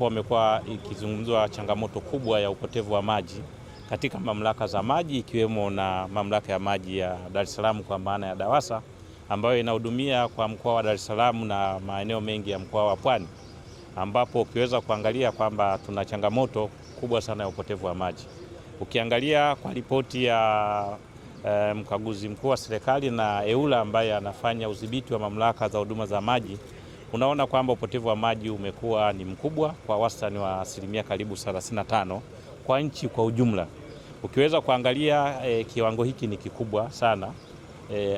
Wamekuwa ikizungumzwa changamoto kubwa ya upotevu wa maji katika mamlaka za maji ikiwemo na mamlaka ya maji ya Dar es Salaam kwa maana ya DAWASA ambayo inahudumia kwa mkoa wa Dar es Salaam na maeneo mengi ya mkoa wa Pwani, ambapo ukiweza kuangalia kwamba tuna changamoto kubwa sana ya upotevu wa maji. Ukiangalia kwa ripoti ya mkaguzi mkuu wa serikali na EWURA ambaye anafanya udhibiti wa mamlaka za huduma za maji, unaona kwamba upotevu wa maji umekuwa ni mkubwa kwa wastani wa asilimia karibu 35 kwa nchi kwa ujumla. Ukiweza kuangalia kiwango hiki ni kikubwa sana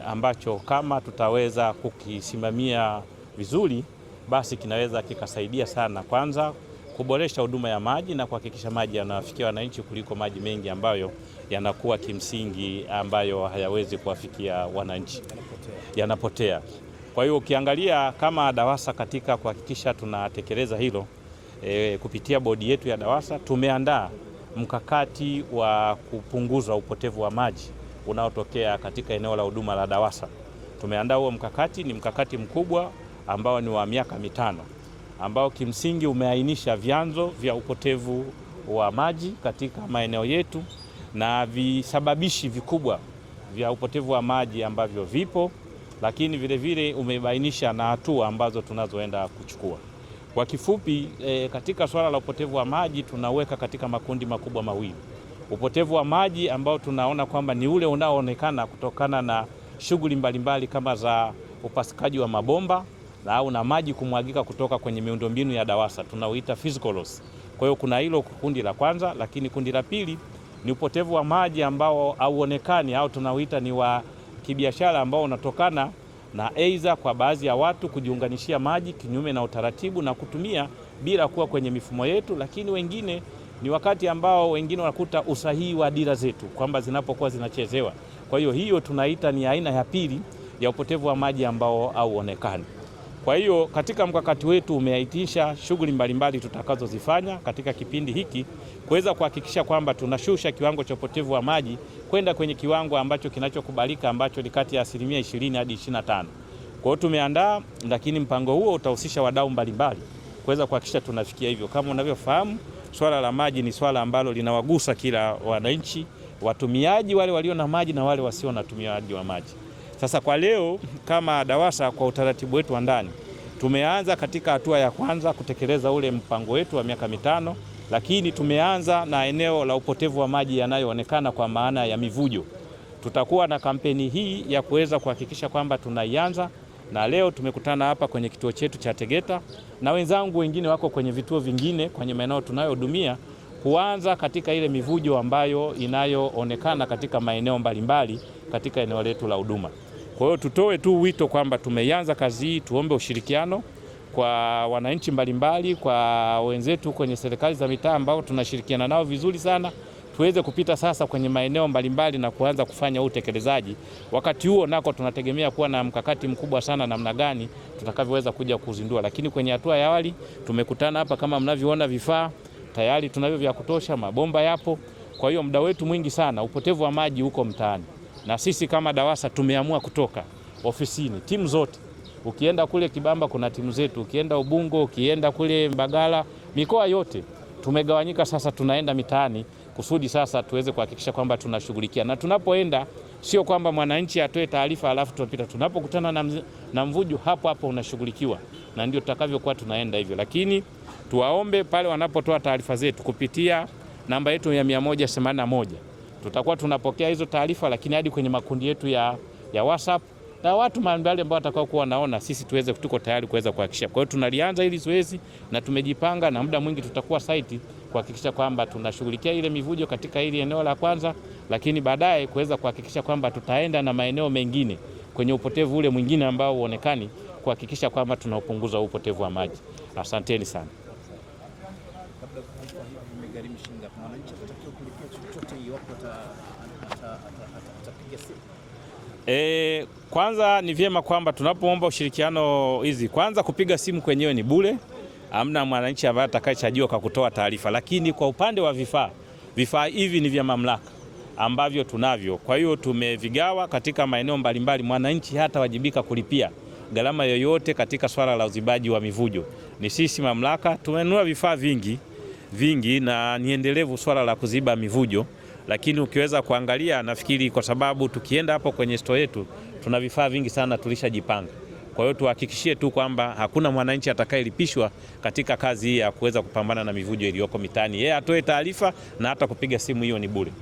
ambacho kama tutaweza kukisimamia vizuri, basi kinaweza kikasaidia sana, kwanza kuboresha huduma ya maji na kuhakikisha maji yanawafikia wananchi kuliko maji mengi ambayo yanakuwa kimsingi ambayo hayawezi kuwafikia wananchi, yanapotea. Kwa hiyo ukiangalia kama DAWASA katika kuhakikisha tunatekeleza hilo kupitia bodi yetu ya DAWASA tumeandaa mkakati wa kupunguza upotevu wa maji unaotokea katika eneo la huduma la DAWASA. Tumeandaa huo mkakati, ni mkakati mkubwa ambao ni wa miaka 5 ambao kimsingi umeainisha vyanzo vya upotevu wa maji katika maeneo yetu na visababishi vikubwa vya upotevu wa maji ambavyo vipo, lakini vile vile umebainisha na hatua ambazo tunazoenda kuchukua. Kwa kifupi, katika swala la upotevu wa maji tunaweka katika makundi makubwa mawili. Upotevu wa maji ambao tunaona kwamba ni ule unaoonekana kutokana na shughuli mbalimbali kama za upasukaji wa mabomba au na maji kumwagika kutoka kwenye miundombinu ya DAWASA, tunauita physical loss. Kwa hiyo kuna hilo kundi la kwanza, lakini kundi la pili ni upotevu wa maji ambao hauonekani au tunauita ni wa kibiashara ambao unatokana na aidha kwa baadhi ya watu kujiunganishia maji kinyume na utaratibu na kutumia bila kuwa kwenye mifumo yetu, lakini wengine ni wakati ambao wengine wanakuta usahihi wa dira zetu kwamba zinapokuwa zinachezewa. Kwa hiyo hiyo tunaita ni aina ya pili ya upotevu wa maji ambao hauonekani. Kwa hiyo katika mkakati wetu umeaitisha shughuli mbalimbali tutakazozifanya katika kipindi hiki kuweza kuhakikisha kwamba tunashusha kiwango cha upotevu wa maji kwenda kwenye kiwango ambacho kinachokubalika ambacho ni kati ya 20% hadi 25%. Kwa hiyo tumeandaa, lakini mpango huo utahusisha wadau mbalimbali kuweza kuhakikisha tunafikia hivyo. Kama unavyofahamu, swala la maji ni swala ambalo linawagusa kila wananchi, watumiaji wale walio na maji na wale wasio na utumiaji wa maji. Sasa kwa leo kama DAWASA kwa utaratibu wetu wa ndani tumeanza katika hatua ya kwanza kutekeleza ule mpango wetu wa miaka 5, lakini tumeanza na eneo la upotevu wa maji yanayoonekana kwa maana ya mivujo. Tutakuwa na kampeni hii ya kuweza kuhakikisha kwamba tunaianza, na leo tumekutana hapa kwenye kituo chetu cha Tegeta na wenzangu wengine wako kwenye vituo vingine kwenye maeneo tunayohudumia kuanza katika ile mivujo ambayo inayoonekana katika maeneo mbalimbali katika eneo letu la huduma. Kwa hiyo tutoe tu wito kwamba tumeanza kazi hii, tuombe ushirikiano kwa wananchi mbalimbali, kwa wenzetu kwenye serikali za mitaa ambao tunashirikiana nao vizuri sana, tuweze kupita sasa kwenye maeneo mbalimbali na kuanza kufanya utekelezaji. Wakati huo nako tunategemea kuwa na mkakati mkubwa sana namna gani tutakavyoweza kuja kuzindua, lakini kwenye hatua ya awali tumekutana hapa kama mnavyoona, vifaa tayari tunavyo vya kutosha, mabomba yapo. Kwa hiyo muda wetu mwingi sana upotevu wa maji huko mtaani, na sisi kama DAWASA tumeamua kutoka ofisini, timu zote. Ukienda kule Kibamba kuna timu zetu, ukienda Ubungo, ukienda kule Mbagala, mikoa yote tumegawanyika. Sasa tunaenda mitaani kusudi sasa tuweze kuhakikisha kwamba tunashughulikia, na tunapoenda sio kwamba mwananchi atoe taarifa alafu tupita. Tunapokutana na mvujo hapo hapo unashughulikiwa, na ndio tutakavyokuwa tunaenda hivyo. Lakini tuwaombe pale wanapotoa taarifa zetu kupitia namba yetu ya 181 tutakuwa tunapokea hizo taarifa, lakini hadi kwenye makundi yetu ya WhatsApp na watu mbalimbali ambao watakao kuwa wanaona, sisi tuko tayari kuweza kuhakikisha. Kwa hiyo tunalianza hili zoezi na tumejipanga, na muda mwingi tutakuwa site kuhakikisha kwamba tunashughulikia ile mivujo katika hili eneo la kwanza, lakini baadaye kuweza kuhakikisha kwamba tutaenda na maeneo mengine kwenye upotevu ule mwingine ambao huonekani, kuhakikisha kwamba tunaupunguza upotevu wa maji. Asanteni sana. Kwanza ni vyema kwamba tunapoomba ushirikiano hizi, kwanza kupiga simu kwenyewe ni bure, hamna mwananchi ambaye atakayechajiwa kwa kutoa taarifa. Lakini kwa upande wa vifaa hivi ni vya mamlaka ambavyo tunavyo. Kwa hiyo tumevigawa katika maeneo mbalimbali, mwananchi hata wajibika kulipia gharama yoyote katika swala la uzibaji wa mivujo. ni sisi mamlaka tumenunua vifaa vingi na ni endelevu swala la kuziba mivujo, lakini ukiweza kuangalia, nafikiri kwa sababu tukienda hapo kwenye store yetu tuna vifaa vingi sana tulishajipanga. Kwa hiyo tuhakikishie tu kwamba hakuna mwananchi atakayelipishwa katika kazi hii ya kuweza kupambana na mivujo iliyoko mitaani. Yeye atoe taarifa na hata kupiga simu hiyo ni bure.